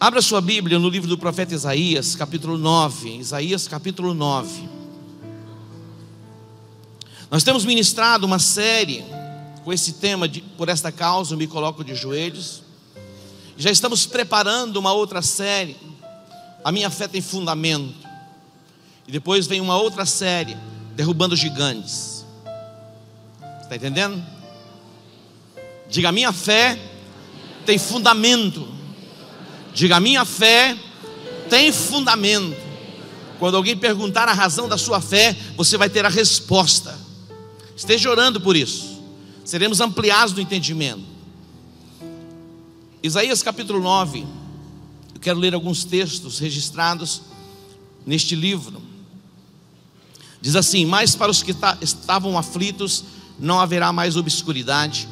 Abra sua Bíblia no livro do profeta Isaías, capítulo 9. Isaías, capítulo 9. Nós temos ministrado uma série com esse tema por esta causa eu me coloco de joelhos. Já estamos preparando uma outra série, A Minha Fé Tem Fundamento. E depois vem uma outra série, Derrubando Gigantes. Está entendendo? Diga: a minha fé tem fundamento. Diga: a minha fé tem fundamento. Quando alguém perguntar a razão da sua fé, você vai ter a resposta. Esteja orando por isso. Seremos ampliados no entendimento. Isaías capítulo 9. Eu quero ler alguns textos registrados neste livro. Diz assim: mas para os que estavam aflitos não haverá mais obscuridade.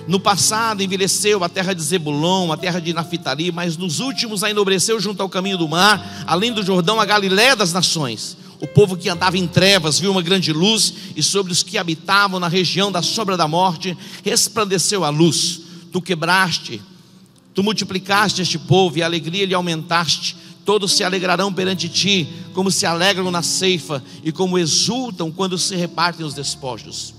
No passado envelheceu a terra de Zebulon, a terra de Naphtali, mas nos últimos a enobreceu junto ao caminho do mar, além do Jordão, a Galiléia das nações. O povo que andava em trevas viu uma grande luz, e sobre os que habitavam na região da sombra da morte resplandeceu a luz. Tu quebraste, tu multiplicaste este povo, e a alegria lhe aumentaste. Todos se alegrarão perante ti, como se alegram na ceifa, e como exultam quando se repartem os despojos.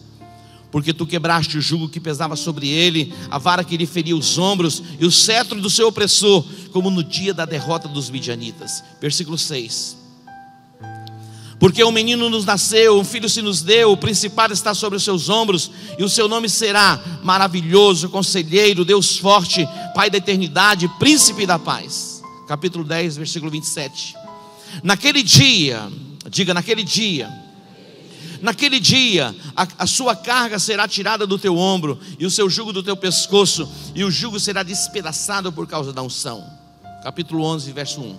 Porque tu quebraste o jugo que pesava sobre ele, a vara que lhe feria os ombros, e o cetro do seu opressor, como no dia da derrota dos midianitas. Versículo 6. Porque um menino nos nasceu, um filho se nos deu, o principado está sobre os seus ombros, e o seu nome será Maravilhoso, Conselheiro, Deus Forte, Pai da Eternidade, Príncipe da Paz. Capítulo 10, versículo 27. Naquele dia, diga: naquele dia a sua carga será tirada do teu ombro, e o seu jugo do teu pescoço, e o jugo será despedaçado por causa da unção. Capítulo 11, verso 1.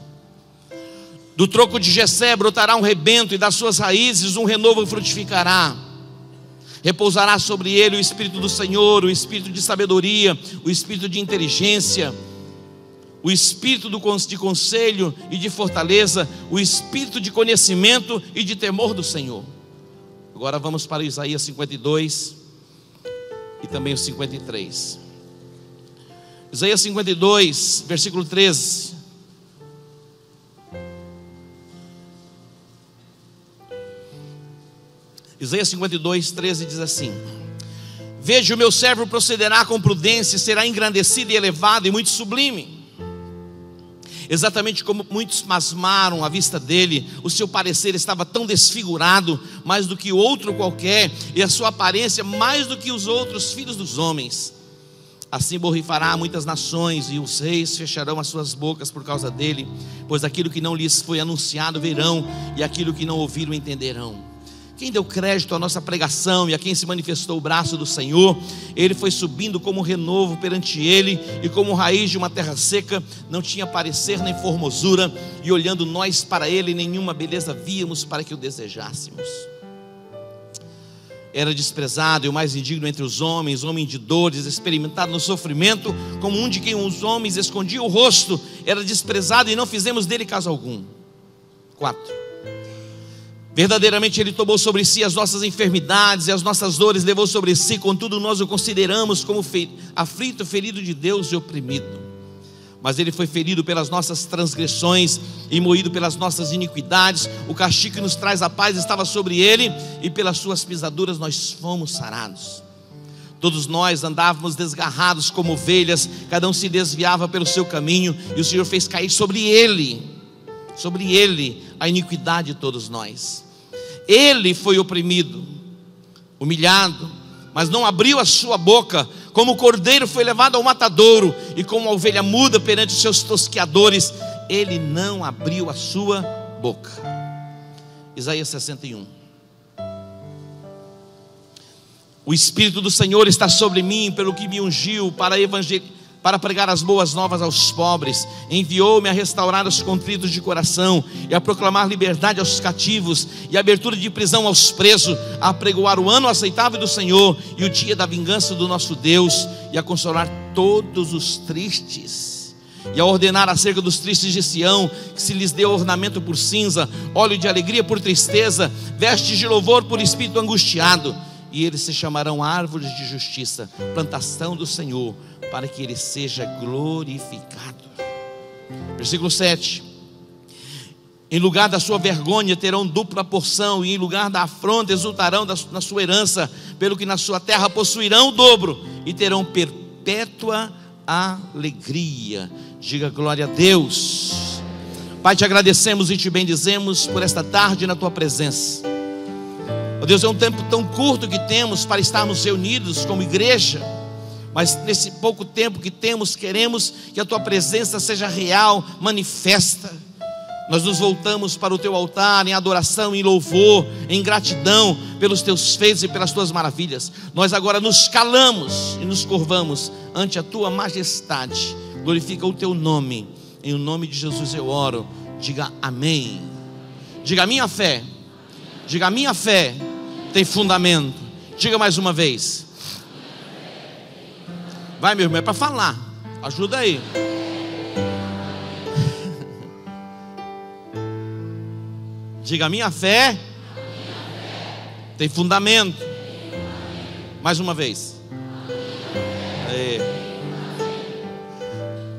Do tronco de Jessé brotará um rebento, e das suas raízes um renovo frutificará. Repousará sobre ele o Espírito do Senhor, o Espírito de sabedoria, o Espírito de inteligência, o Espírito de conselho e de fortaleza, o Espírito de conhecimento e de temor do Senhor. Agora vamos para Isaías 52 e também o 53. Isaías 52, versículo 13. Isaías 52, 13 diz assim: veja, o meu servo procederá com prudência, será engrandecido e elevado e muito sublime. Exatamente como muitos pasmaram à vista dele, o seu parecer estava tão desfigurado, mais do que outro qualquer, e a sua aparência mais do que os outros filhos dos homens. Assim borrifará muitas nações, e os reis fecharão as suas bocas por causa dele, pois aquilo que não lhes foi anunciado verão, e aquilo que não ouviram entenderão. Quem deu crédito à nossa pregação e a quem se manifestou o braço do Senhor, ele foi subindo como um renovo perante ele, e como raiz de uma terra seca, não tinha parecer nem formosura, e olhando nós para ele, nenhuma beleza víamos para que o desejássemos. Era desprezado e o mais indigno entre os homens, homem de dores, experimentado no sofrimento, como um de quem os homens escondiam o rosto. Era desprezado e não fizemos dele caso algum. 4. Verdadeiramente ele tomou sobre si as nossas enfermidades e as nossas dores levou sobre si, contudo nós o consideramos como aflito, ferido de Deus e oprimido. Mas ele foi ferido pelas nossas transgressões e moído pelas nossas iniquidades. O castigo que nos traz a paz estava sobre ele, e pelas suas pisaduras nós fomos sarados. Todos nós andávamos desgarrados como ovelhas, cada um se desviava pelo seu caminho, e o Senhor fez cair sobre ele a iniquidade de todos nós. Ele foi oprimido, humilhado, mas não abriu a sua boca. Como o cordeiro foi levado ao matadouro, e como a ovelha muda perante os seus tosqueadores, ele não abriu a sua boca. Isaías 61. O Espírito do Senhor está sobre mim, pelo que me ungiu para pregar as boas novas aos pobres. Enviou-me a restaurar os contritos de coração, e a proclamar liberdade aos cativos, e abertura de prisão aos presos, a apregoar o ano aceitável do Senhor, e o dia da vingança do nosso Deus, e a consolar todos os tristes, e a ordenar acerca dos tristes de Sião, que se lhes deu ornamento por cinza, óleo de alegria por tristeza, vestes de louvor por espírito angustiado. E eles se chamarão árvores de justiça, plantação do Senhor, para que ele seja glorificado. Versículo 7. Em lugar da sua vergonha terão dupla porção, e em lugar da afronta exultarão na sua herança, pelo que na sua terra possuirão o dobro, e terão perpétua alegria. Diga glória a Deus. Pai, te agradecemos e te bendizemos por esta tarde na tua presença. Ó Deus, é um tempo tão curto que temos para estarmos reunidos como igreja, mas nesse pouco tempo que temos, queremos que a tua presença seja real, manifesta. Nós nos voltamos para o teu altar em adoração, em louvor, em gratidão pelos teus feitos e pelas tuas maravilhas. Nós agora nos calamos e nos curvamos ante a tua majestade. Glorifica o teu nome. Em nome de Jesus eu oro. Diga amém. Diga: a minha fé. Diga: a minha fé tem fundamento. Diga mais uma vez. Vai, meu irmão, é para falar. Ajuda aí. Diga: a minha fé tem fundamento. Mais uma vez.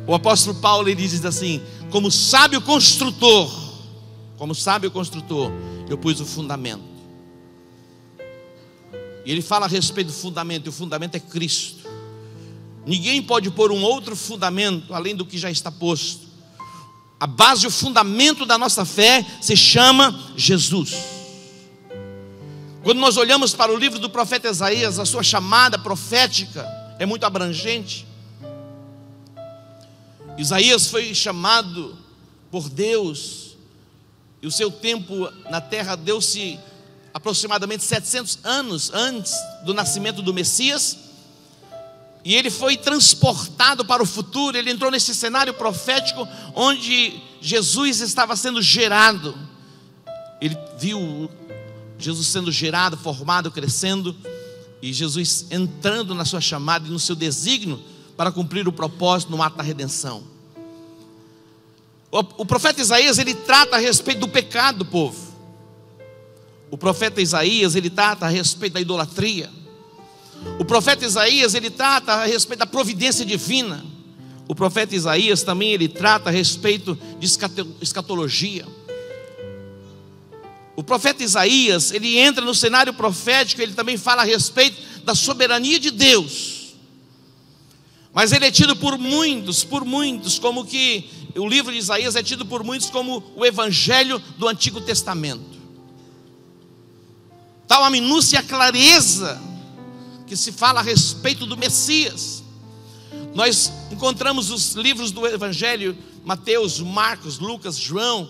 O apóstolo Paulo, ele diz assim: como sábio construtor, eu pus o fundamento. E ele fala a respeito do fundamento, e o fundamento é Cristo. Ninguém pode pôr um outro fundamento além do que já está posto. A base e o fundamento da nossa fé se chama Jesus. Quando nós olhamos para o livro do profeta Isaías, a sua chamada profética é muito abrangente. Isaías foi chamado por Deus, e o seu tempo na terra deu-se aproximadamente 700 anos antes do nascimento do Messias. E ele foi transportado para o futuro. Ele entrou nesse cenário profético onde Jesus estava sendo gerado. Ele viu Jesus sendo gerado, formado, crescendo, e Jesus entrando na sua chamada e no seu desígnio para cumprir o propósito no ato da redenção. O profeta Isaías, ele trata a respeito do pecado do povo. O profeta Isaías, ele trata a respeito da idolatria. O profeta Isaías, ele trata a respeito da providência divina. O profeta Isaías também, ele trata a respeito de escatologia. O profeta Isaías, ele entra no cenário profético, ele também fala a respeito da soberania de Deus. Mas ele é tido por muitos, como que o livro de Isaías é tido por muitos como o evangelho do Antigo Testamento. Tal a minúcia e a clareza que se fala a respeito do Messias. Nós encontramos os livros do Evangelho, Mateus, Marcos, Lucas, João,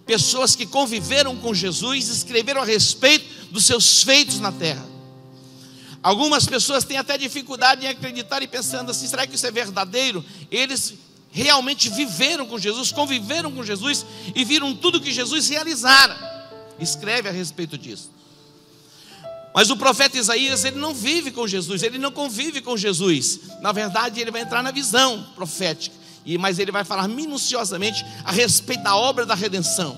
pessoas que conviveram com Jesus, escreveram a respeito dos seus feitos na terra. Algumas pessoas têm até dificuldade em acreditar e pensando assim: será que isso é verdadeiro? Eles realmente viveram com Jesus, conviveram com Jesus e viram tudo que Jesus realizara. Escreve a respeito disso. Mas o profeta Isaías, ele não vive com Jesus, ele não convive com Jesus. Na verdade, ele vai entrar na visão profética, mas ele vai falar minuciosamente a respeito da obra da redenção.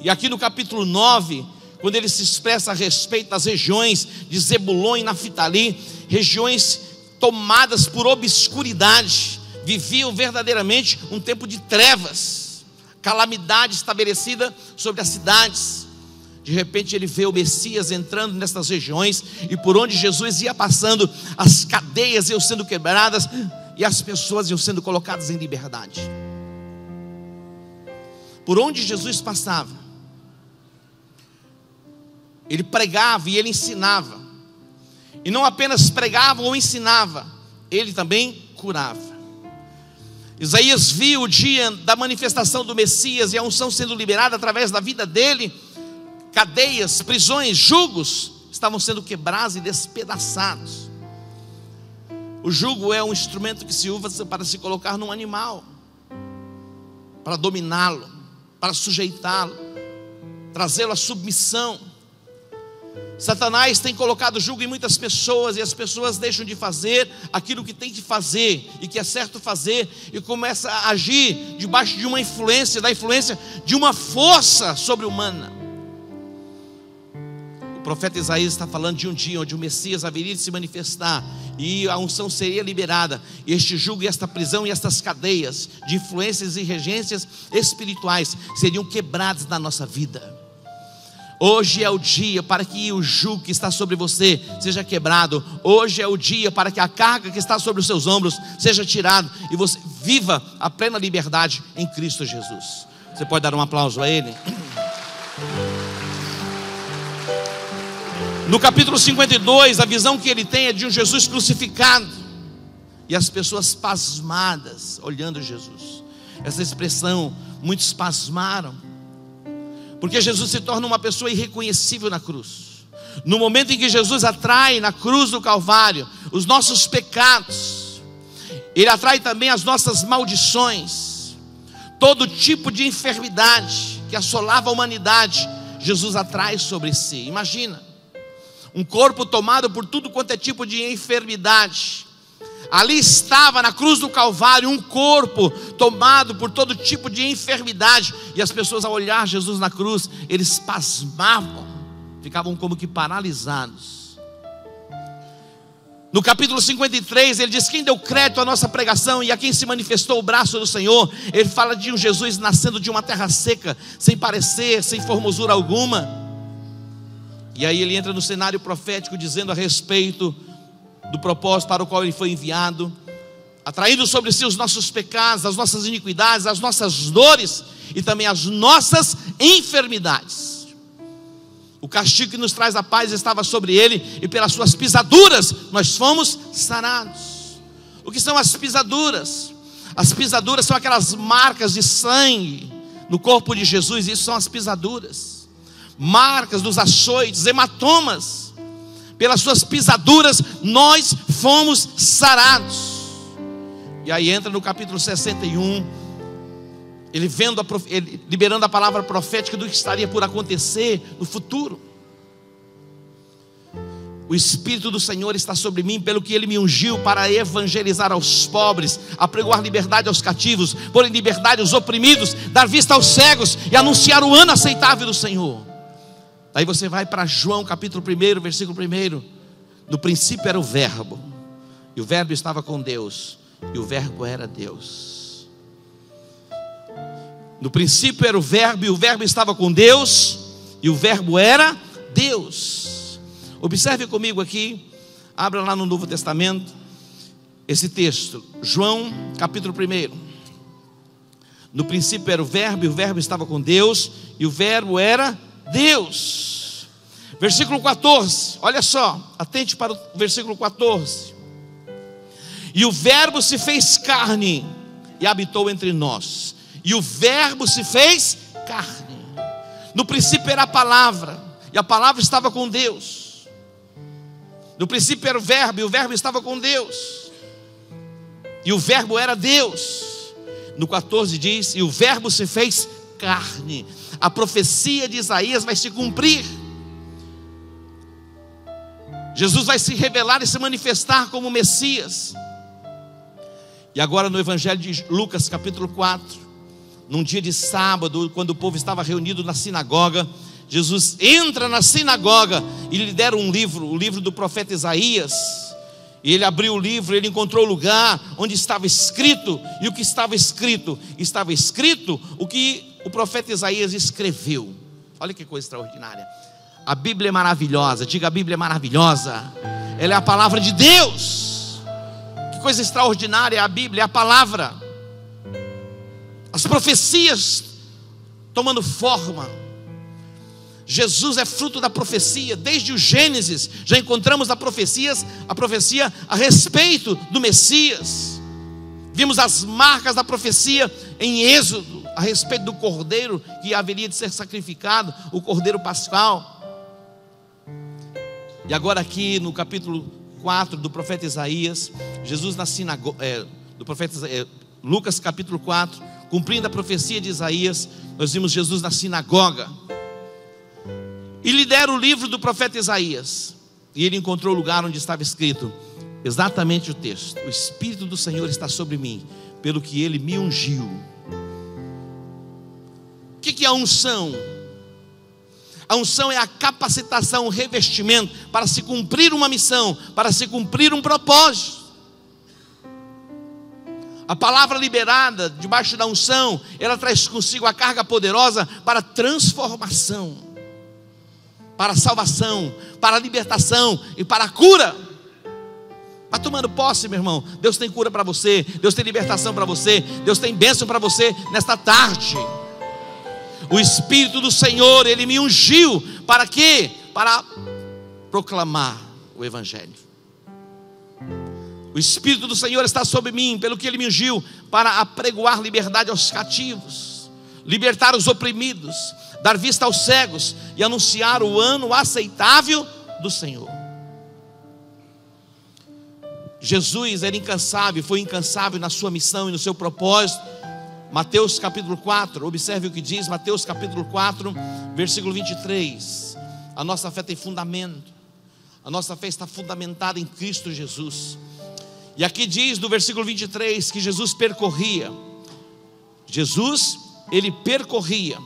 E aqui no capítulo 9, quando ele se expressa a respeito das regiões de Zebulon e Naftali, regiões tomadas por obscuridade, viviam verdadeiramente um tempo de trevas, calamidade estabelecida sobre as cidades. De repente ele vê o Messias entrando nessas regiões, e por onde Jesus ia passando, as cadeias iam sendo quebradas e as pessoas iam sendo colocadas em liberdade. Por onde Jesus passava, ele pregava e ele ensinava. E não apenas pregava ou ensinava, ele também curava. Isaías viu o dia da manifestação do Messias e a unção sendo liberada através da vida dele. Cadeias, prisões, jugos estavam sendo quebrados e despedaçados. O jugo é um instrumento que se usa para se colocar num animal, para dominá-lo, para sujeitá-lo, trazê-lo à submissão. Satanás tem colocado jugo em muitas pessoas, e as pessoas deixam de fazer aquilo que tem que fazer e que é certo fazer, e começa a agir debaixo de uma influência, da influência de uma força sobre-humana. O profeta Isaías está falando de um dia onde o Messias haveria de se manifestar e a unção seria liberada. E este jugo e esta prisão e estas cadeias de influências e regências espirituais seriam quebradas na nossa vida. Hoje é o dia para que o jugo que está sobre você seja quebrado. Hoje é o dia para que a carga que está sobre os seus ombros seja tirada e você viva a plena liberdade em Cristo Jesus. Você pode dar um aplauso a Ele? No capítulo 52, a visão que ele tem é de um Jesus crucificado e as pessoas pasmadas olhando Jesus. Essa expressão, muitos pasmaram, porque Jesus se torna uma pessoa irreconhecível na cruz. No momento em que Jesus atrai na cruz do Calvário os nossos pecados, Ele atrai também as nossas maldições, todo tipo de enfermidade que assolava a humanidade, Jesus atrai sobre si. Imagina, um corpo tomado por tudo quanto é tipo de enfermidade. Ali estava na cruz do Calvário um corpo tomado por todo tipo de enfermidade. E as pessoas, ao olhar Jesus na cruz, eles pasmavam, ficavam como que paralisados. No capítulo 53, ele diz: quem deu crédito à nossa pregação e a quem se manifestou o braço do Senhor. Ele fala de um Jesus nascendo de uma terra seca, sem parecer, sem formosura alguma. E aí ele entra no cenário profético, dizendo a respeito do propósito para o qual ele foi enviado, atraindo sobre si os nossos pecados, as nossas iniquidades, as nossas dores e também as nossas enfermidades. O castigo que nos traz a paz estava sobre ele, e pelas suas pisaduras nós fomos sarados. O que são as pisaduras? As pisaduras são aquelas marcas de sangue no corpo de Jesus. Isso são as pisaduras, marcas dos açoites, hematomas. Pelas suas pisaduras nós fomos sarados. E aí entra no capítulo 61, ele liberando a palavra profética do que estaria por acontecer no futuro. O Espírito do Senhor está sobre mim, pelo que Ele me ungiu para evangelizar aos pobres, apregoar liberdade aos cativos, pôr em liberdade os oprimidos, dar vista aos cegos e anunciar o ano aceitável do Senhor. Aí você vai para João capítulo 1, versículo 1. No princípio era o Verbo, e o Verbo estava com Deus, e o Verbo era Deus. No princípio era o Verbo, e o Verbo estava com Deus, e o Verbo era Deus. Observe comigo aqui, abra lá no Novo Testamento, esse texto, João capítulo 1. No princípio era o Verbo, e o Verbo estava com Deus, e o Verbo era Deus. Versículo 14, olha só, atente para o versículo 14. E o Verbo se fez carne e habitou entre nós. E o Verbo se fez carne. No princípio era a palavra, e a palavra estava com Deus. No princípio era o Verbo, e o Verbo estava com Deus, e o Verbo era Deus. No 14 diz: e o Verbo se fez carne. A profecia de Isaías vai se cumprir. Jesus vai se revelar e se manifestar como Messias. E agora no Evangelho de Lucas capítulo 4, num dia de sábado, quando o povo estava reunido na sinagoga, Jesus entra na sinagoga e lhe deram um livro, o livro do profeta Isaías. E ele abriu o livro, ele encontrou o lugar onde estava escrito. E o que estava escrito? Estava escrito o que o profeta Isaías escreveu. Olha que coisa extraordinária. A Bíblia é maravilhosa. Diga: a Bíblia é maravilhosa. Ela é a palavra de Deus. Que coisa extraordinária é a Bíblia, é a palavra. As profecias tomando forma. Jesus é fruto da profecia. Desde o Gênesis já encontramos a profecia a respeito do Messias. Vimos as marcas da profecia em Êxodo, a respeito do cordeiro que haveria de ser sacrificado, o cordeiro pascal. E agora aqui no capítulo 4 do profeta Isaías, Jesus na sinagoga, Lucas capítulo 4, cumprindo a profecia de Isaías, nós vimos Jesus na sinagoga. E lhe deram o livro do profeta Isaías, e ele encontrou o lugar onde estava escrito exatamente o texto: o Espírito do Senhor está sobre mim, pelo que Ele me ungiu. O que é a unção? A unção é a capacitação, o revestimento para se cumprir uma missão, para se cumprir um propósito. A palavra liberada debaixo da unção, ela traz consigo a carga poderosa para transformação, para salvação, para libertação e para a cura. Está tomando posse, meu irmão? Deus tem cura para você, Deus tem libertação para você, Deus tem bênção para você nesta tarde. O Espírito do Senhor, Ele me ungiu para quê? Para proclamar o Evangelho. O Espírito do Senhor está sobre mim, pelo que Ele me ungiu para apregoar liberdade aos cativos, libertar os oprimidos, dar vista aos cegos e anunciar o ano aceitável do Senhor. Jesus era incansável, foi incansável na sua missão e no seu propósito. Mateus capítulo 4, observe o que diz Mateus capítulo 4, versículo 23. A nossa fé tem fundamento, a nossa fé está fundamentada em Cristo Jesus. E aqui diz no versículo 23 que Jesus percorria, ele percorria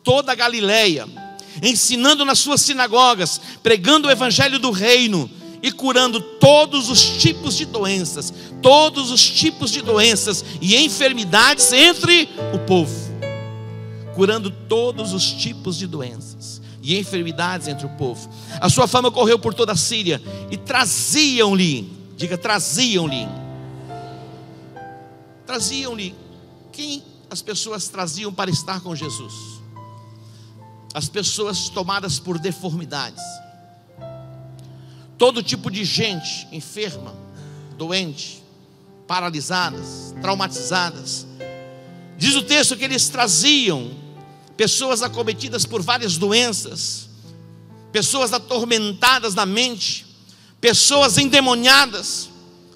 toda a Galileia, ensinando nas suas sinagogas, pregando o evangelho do reino e curando todos os tipos de doenças e enfermidades entre o povo. Curando todos os tipos de doenças e enfermidades entre o povo. A sua fama correu por toda a Síria e traziam-lhe, diga, traziam-lhe. Quem as pessoas traziam para estar com Jesus? As pessoas tomadas por deformidades. Todo tipo de gente enferma, doente, paralisadas, traumatizadas. Diz o texto que eles traziam pessoas acometidas por várias doenças, pessoas atormentadas na mente, pessoas endemoniadas,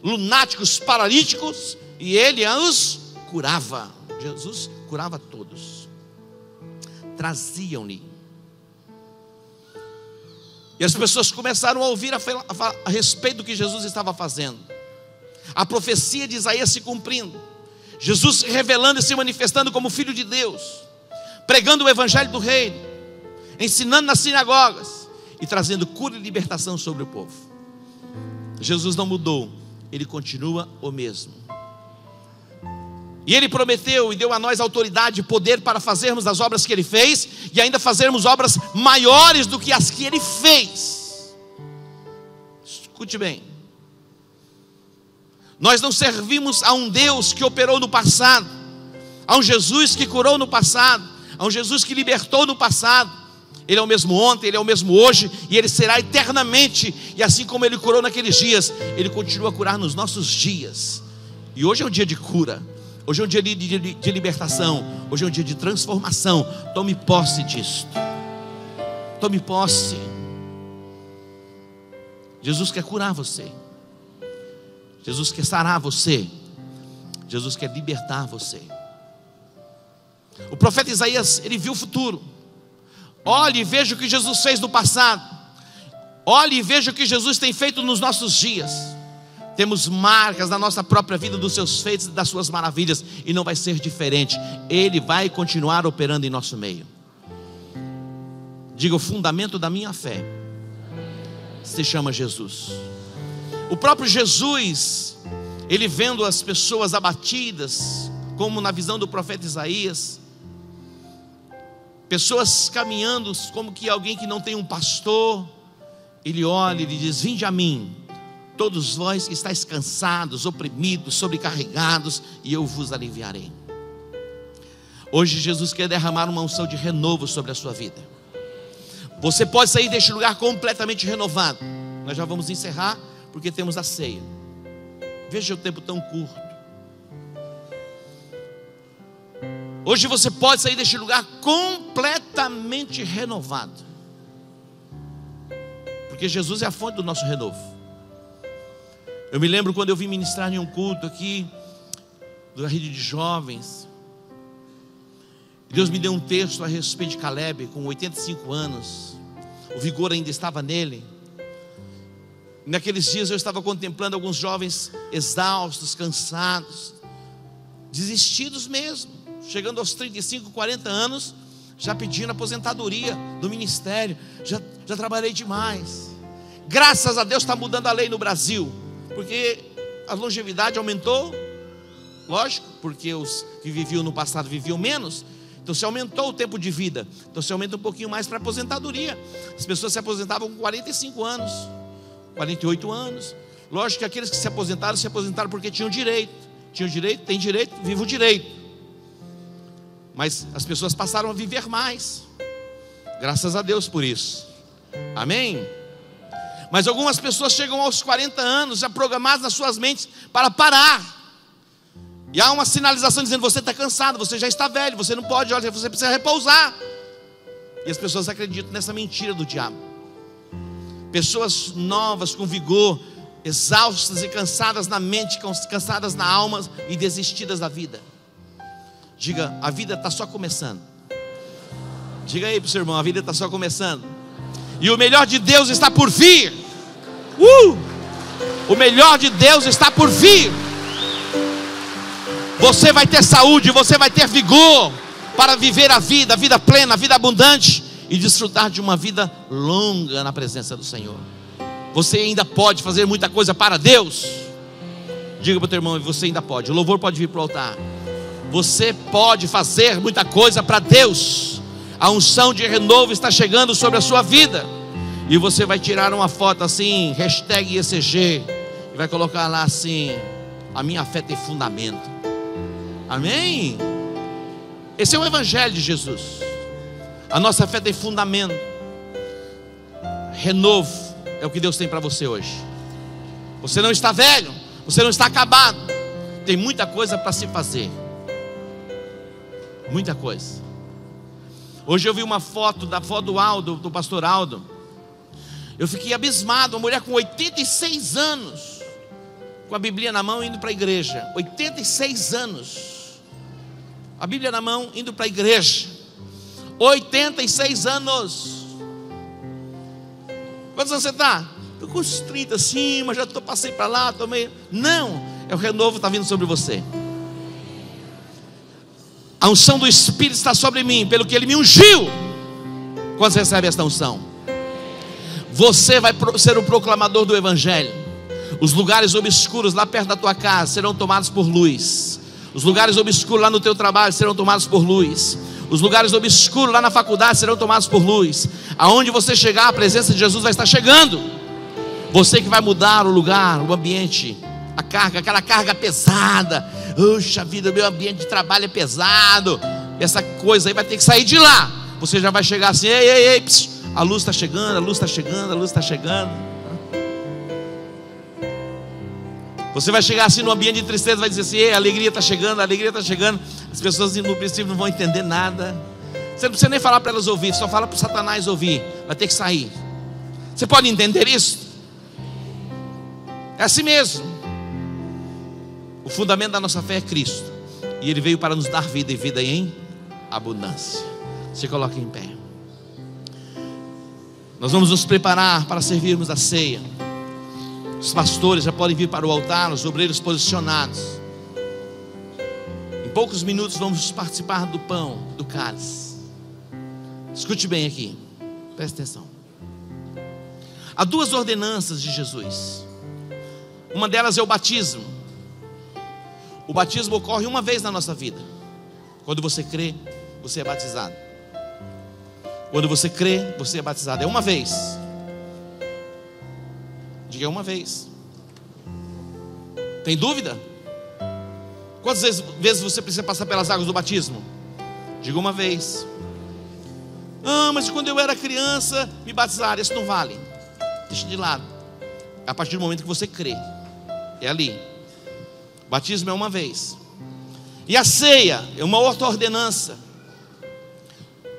lunáticos, paralíticos, e ele os curava. Jesus curava todos. Traziam-lhe. E as pessoas começaram a ouvir a respeito do que Jesus estava fazendo. A profecia de Isaías se cumprindo. Jesus se revelando e se manifestando como Filho de Deus, pregando o evangelho do reino, ensinando nas sinagogas e trazendo cura e libertação sobre o povo. Jesus não mudou, Ele continua o mesmo. E Ele prometeu e deu a nós autoridade e poder para fazermos as obras que Ele fez e ainda fazermos obras maiores do que as que Ele fez. Escute bem. Nós não servimos a um Deus que operou no passado, a um Jesus que curou no passado, a um Jesus que libertou no passado. Ele é o mesmo ontem, Ele é o mesmo hoje e Ele será eternamente. E assim como Ele curou naqueles dias, Ele continua a curar nos nossos dias. E hoje é um dia de cura. Hoje é um dia de libertação. Hoje é um dia de transformação. Tome posse disto. Tome posse. Jesus quer curar você. Jesus quer sarar você. Jesus quer libertar você. O profeta Isaías, ele viu o futuro. Olhe e veja o que Jesus fez no passado. Olhe e veja o que Jesus tem feito nos nossos dias. Temos marcas na nossa própria vida dos seus feitos e das suas maravilhas, e não vai ser diferente. Ele vai continuar operando em nosso meio. Diga, o fundamento da minha fé se chama Jesus. O próprio Jesus, ele vendo as pessoas abatidas, como na visão do profeta Isaías, pessoas caminhando como que alguém que não tem um pastor, ele olha e ele diz: vinde a mim, todos vós que estáis cansados, oprimidos, sobrecarregados, e eu vos aliviarei. Hoje Jesus quer derramar uma unção de renovo sobre a sua vida. Você pode sair deste lugar completamente renovado. Nós já vamos encerrar, porque temos a ceia. Veja o tempo tão curto. Hoje você pode sair deste lugar completamente renovado, porque Jesus é a fonte do nosso renovo. Eu me lembro quando eu vim ministrar em um culto aqui da rede de jovens, Deus me deu um texto a respeito de Caleb, com 85 anos, o vigor ainda estava nele. Naqueles dias eu estava contemplando alguns jovens exaustos, cansados, desistidos mesmo, chegando aos 35, 40 anos, já pedindo aposentadoria do ministério. Já trabalhei demais. Graças a Deus está mudando a lei no Brasil, porque a longevidade aumentou. Lógico, porque os que viviam no passado viviam menos. Então se aumentou o tempo de vida. Então se aumenta um pouquinho mais para aposentadoria. As pessoas se aposentavam com 45 anos, 48 anos. Lógico que aqueles que se aposentaram porque tinham direito. Tinham direito, tem direito, vive o direito. Mas as pessoas passaram a viver mais. Graças a Deus por isso. Amém? Mas algumas pessoas chegam aos 40 anos já programadas nas suas mentes para parar. E há uma sinalização dizendo: você está cansado, você já está velho, você não pode, olha, você precisa repousar. E as pessoas acreditam nessa mentira do diabo. Pessoas novas, com vigor, exaustas e cansadas na mente, cansadas na alma e desistidas da vida. Diga: a vida está só começando. Diga aí para o seu irmão: a vida está só começando. E o melhor de Deus está por vir. O melhor de Deus está por vir. Você vai ter saúde, você vai ter vigor para viver a vida plena, a vida abundante, e desfrutar de uma vida longa na presença do Senhor. Você ainda pode fazer muita coisa para Deus. Diga para o teu irmão: você ainda pode. O louvor pode vir para o altar. Você pode fazer muita coisa para Deus. A unção de renovo está chegando sobre a sua vida. E você vai tirar uma foto assim, #ECG, e vai colocar lá assim: a minha fé tem fundamento. Amém? Esse é o Evangelho de Jesus. A nossa fé tem fundamento. Renovo é o que Deus tem para você hoje. Você não está velho, você não está acabado. Tem muita coisa para se fazer. Muita coisa. Hoje eu vi uma foto da avó do Aldo, do pastor Aldo. Eu fiquei abismado. Uma mulher com 86 anos, com a Bíblia na mão, indo para a igreja. 86 anos. A Bíblia na mão, indo para a igreja. 86 anos. Quantos anos você está? Estou com uns 30 assim, mas já passei para lá, tomei. Não, é o renovo que está vindo sobre você. A unção do Espírito está sobre mim, pelo que Ele me ungiu. Quando você recebe esta unção, você vai ser o proclamador do Evangelho. Os lugares obscuros lá perto da tua casa serão tomados por luz. Os lugares obscuros lá no teu trabalho serão tomados por luz. Os lugares obscuros lá na faculdade serão tomados por luz. Aonde você chegar, a presença de Jesus vai estar chegando. Você que vai mudar o lugar, o ambiente, a carga, aquela carga pesada. Puxa vida, meu ambiente de trabalho é pesado. Essa coisa aí vai ter que sair de lá. Você já vai chegar assim: ei, a luz está chegando, a luz está chegando, a luz está chegando. Você vai chegar assim no ambiente de tristeza, vai dizer assim: ei, a alegria está chegando, a alegria está chegando. As pessoas no princípio não vão entender nada. Você não precisa nem falar para elas ouvir, só fala para o Satanás ouvir. Vai ter que sair. Você pode entender isso? É assim mesmo. O fundamento da nossa fé é Cristo, e Ele veio para nos dar vida, e vida em abundância. Se coloque em pé. Nós vamos nos preparar para servirmos a ceia. Os pastores já podem vir para o altar, os obreiros posicionados. Em poucos minutos vamos participar do pão, do cálice. Escute bem aqui, preste atenção. Há duas ordenanças de Jesus. Uma delas é o batismo. O batismo ocorre uma vez na nossa vida. Quando você crê, você é batizado. Quando você crê, você é batizado. É uma vez. Diga: uma vez. Tem dúvida? Quantas vezes você precisa passar pelas águas do batismo? Diga: uma vez. Ah, mas quando eu era criança me batizaram. Isso não vale. Deixa de lado. A partir do momento que você crê, é ali. Batismo é uma vez. E a ceia é uma outra ordenança.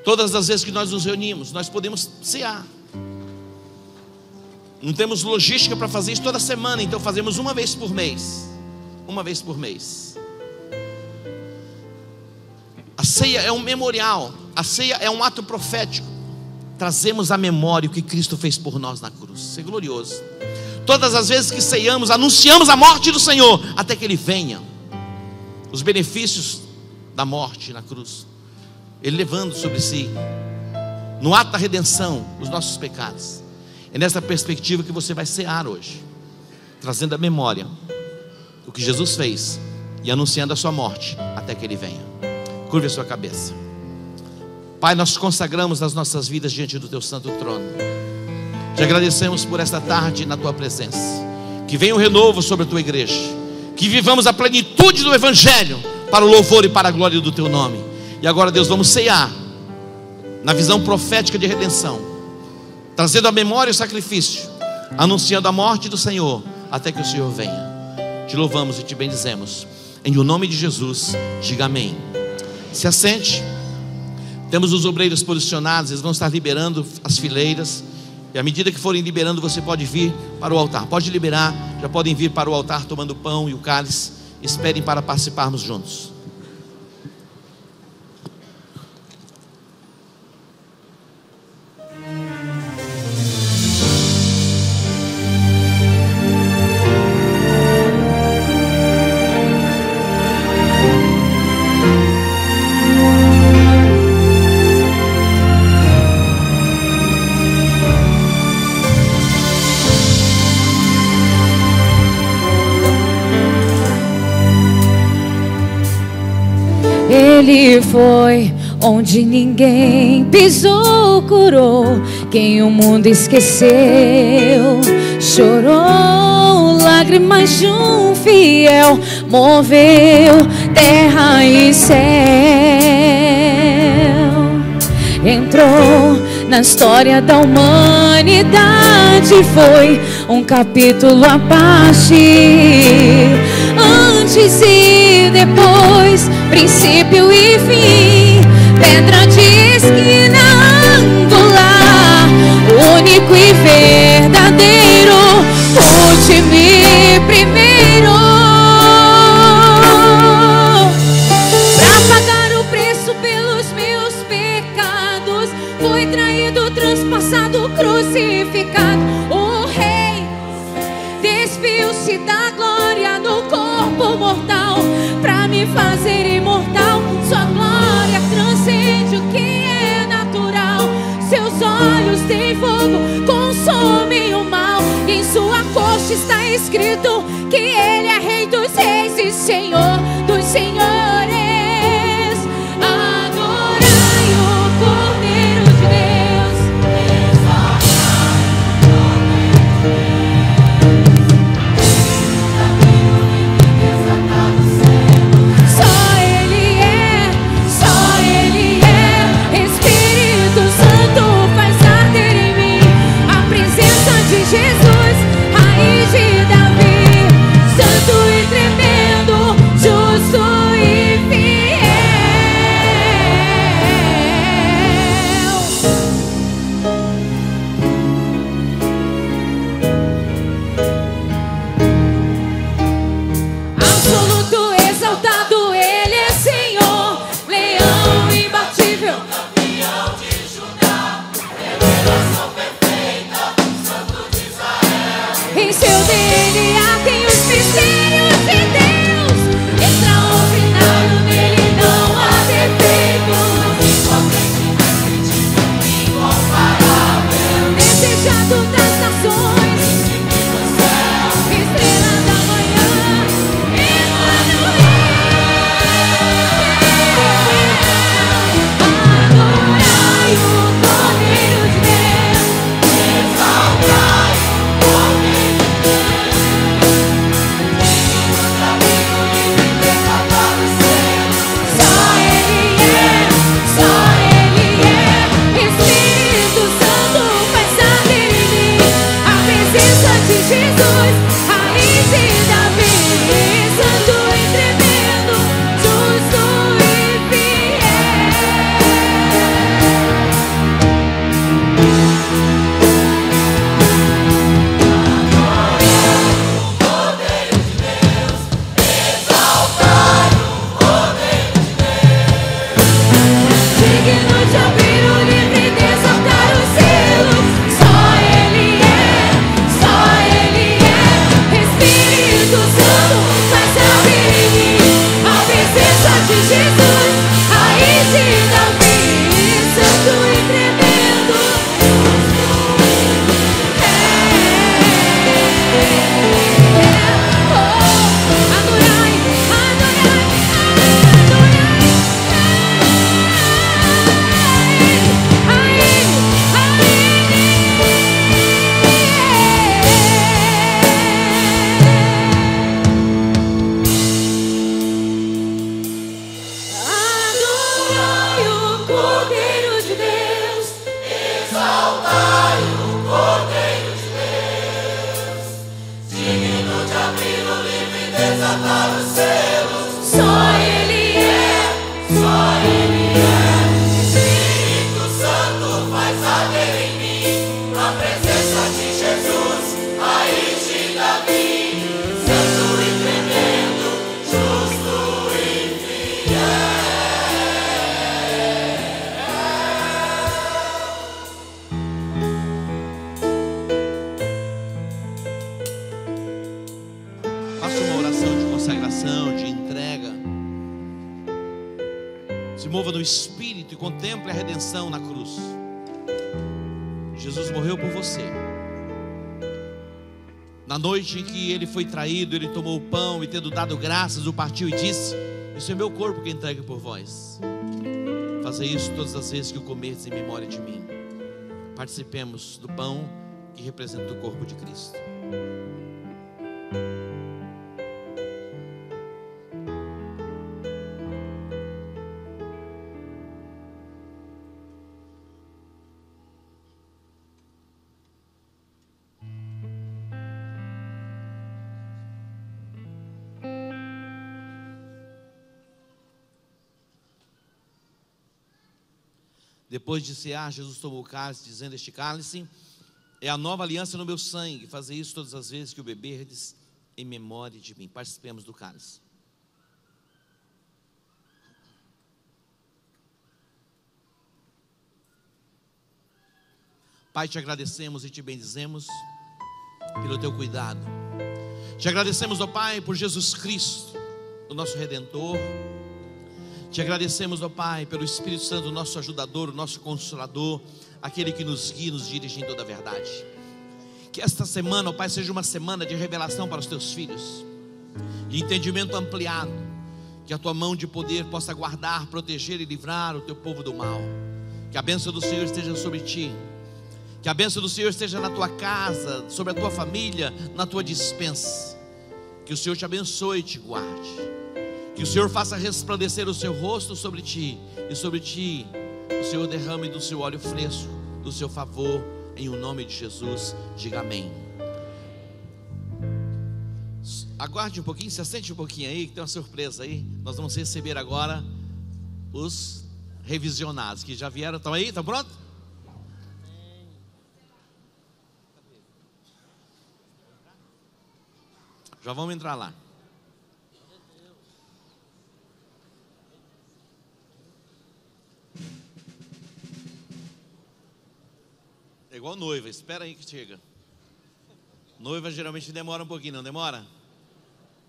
Todas as vezes que nós nos reunimos, nós podemos cear. Não temos logística para fazer isso toda semana, então fazemos uma vez por mês. Uma vez por mês. A ceia é um memorial. A ceia é um ato profético. Trazemos à memória o que Cristo fez por nós na cruz. Isso é glorioso. Todas as vezes que ceiamos, anunciamos a morte do Senhor até que Ele venha. Os benefícios da morte na cruz. Ele levando sobre si, no ato da redenção, os nossos pecados. É nessa perspectiva que você vai cear hoje, trazendo à memória o que Jesus fez e anunciando a sua morte até que Ele venha. Curve a sua cabeça. Pai, nós consagramos as nossas vidas diante do Teu santo trono. Te agradecemos por esta tarde na Tua presença. Que venha um renovo sobre a Tua igreja, que vivamos a plenitude do Evangelho, para o louvor e para a glória do Teu nome. E agora, Deus, vamos cear na visão profética de redenção, trazendo à memória o sacrifício, anunciando a morte do Senhor até que o Senhor venha. Te louvamos e te bendizemos em o nome de Jesus. Diga amém. Se assente. Temos os obreiros posicionados, eles vão estar liberando as fileiras, e à medida que forem liberando, você pode vir para o altar. Pode liberar, já podem vir para o altar tomando o pão e o cálice. Esperem para participarmos juntos. Ele foi onde ninguém pisou, curou quem o mundo esqueceu. Chorou lágrimas de um fiel, moveu terra e céu. Entrou na história da humanidade, foi um capítulo à parte. Antes e depois, princípio e fim, pedra de esquina angular, único e verdadeiro, último e primeiro. Pra pagar o preço pelos meus pecados, foi traído, transpassado, crucificado. O Rei despiu-se da glória do corpo mortal pra me fazer imortal. Sua glória transcende o que é natural. Seus olhos têm fogo, consomem o mal. Em sua coxa está escrito que Ele é Rei dos reis e Senhor dos senhores. Adorai o Cordeiro de Deus. Só Ele é Espírito Santo, faz arder em mim a presença de Jesus, raiz de Davi, santo e tremendo, Se mova no Espírito e contemple a redenção na cruz. Jesus morreu por você. Na noite em que Ele foi traído, Ele tomou o pão e, tendo dado graças, o partiu e disse: isso é meu corpo que entrego por vós. Fazei isso todas as vezes que o comerdes em memória de mim. Participemos do pão que representa o corpo de Cristo. Depois de cear, Jesus tomou o cálice, dizendo: este cálice é a nova aliança no meu sangue. Fazei isso todas as vezes que o beberdes em memória de mim. Participemos do cálice. Pai, te agradecemos e te bendizemos pelo teu cuidado. Te agradecemos, ó Pai, por Jesus Cristo, o nosso Redentor. Te agradecemos, ó Pai, pelo Espírito Santo, o nosso ajudador, o nosso consolador, aquele que nos guia, nos dirige em toda a verdade. Que esta semana, ó Pai, seja uma semana de revelação para os teus filhos, de entendimento ampliado, que a tua mão de poder possa guardar, proteger e livrar o teu povo do mal. Que a bênção do Senhor esteja sobre ti, que a bênção do Senhor esteja na tua casa, sobre a tua família, na tua despensa. Que o Senhor te abençoe e te guarde. Que o Senhor faça resplandecer o seu rosto sobre ti, e sobre ti o Senhor derrame do seu óleo fresco, do seu favor, em o nome de Jesus. Diga amém. Aguarde um pouquinho, se assente um pouquinho aí, que tem uma surpresa aí. Nós vamos receber agora os revisionados que já vieram. Estão aí? Estão prontos? Já vamos entrar lá. É igual noiva, espera aí que chega. Noiva geralmente demora um pouquinho, não demora?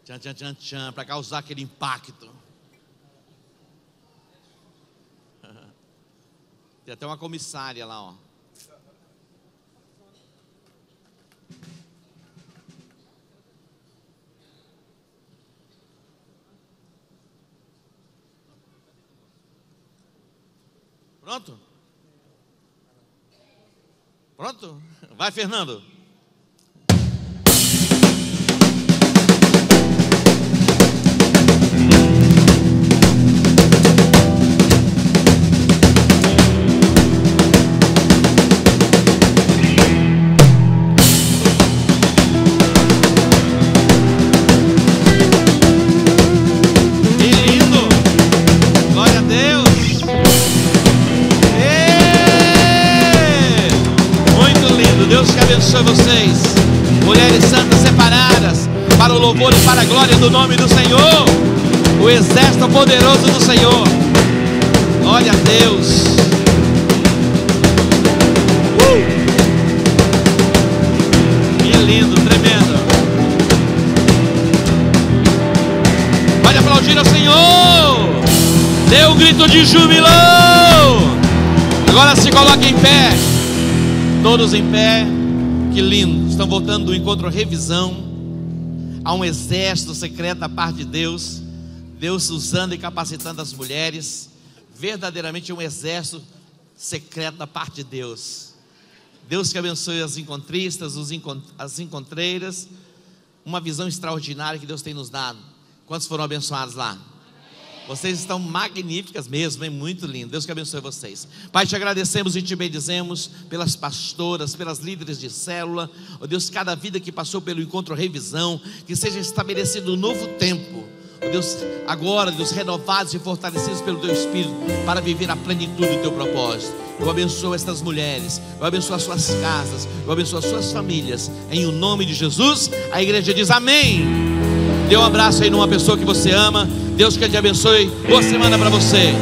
Tchan, tchan, tchan, tchan, para causar aquele impacto. Tem até uma comissária lá, ó. Pronto? Pronto? Vai, Fernando. Que lindo! Glória a Deus! Deus que abençoe vocês, mulheres santas separadas, para o louvor e para a glória do nome do Senhor, o exército poderoso do Senhor. Glória a Deus. Que lindo, tremendo. Pode aplaudir ao Senhor. Dê um grito de júbilo. Agora se coloque em pé. Todos em pé, que lindo. Estão voltando do encontro revisão. Há um exército secreto da parte de Deus. Deus usando e capacitando as mulheres. Verdadeiramente um exército secreto da parte de Deus. Deus que abençoe as encontristas, as encontreiras. Uma visão extraordinária que Deus tem nos dado. Quantos foram abençoados lá? Vocês estão magníficas mesmo, é muito lindo. Deus que abençoe vocês. Pai, te agradecemos e te bendizemos pelas pastoras, pelas líderes de célula. Ó Deus, cada vida que passou pelo encontro revisão, que seja estabelecido um novo tempo. Ó Deus, agora, Deus, renovados e fortalecidos pelo teu Espírito, para viver a plenitude do teu propósito. Eu abençoo estas mulheres, eu abençoo as suas casas, eu abençoo as suas famílias. Em o nome de Jesus, a igreja diz amém. Dê um abraço aí numa pessoa que você ama. Deus que te abençoe. Boa semana para você.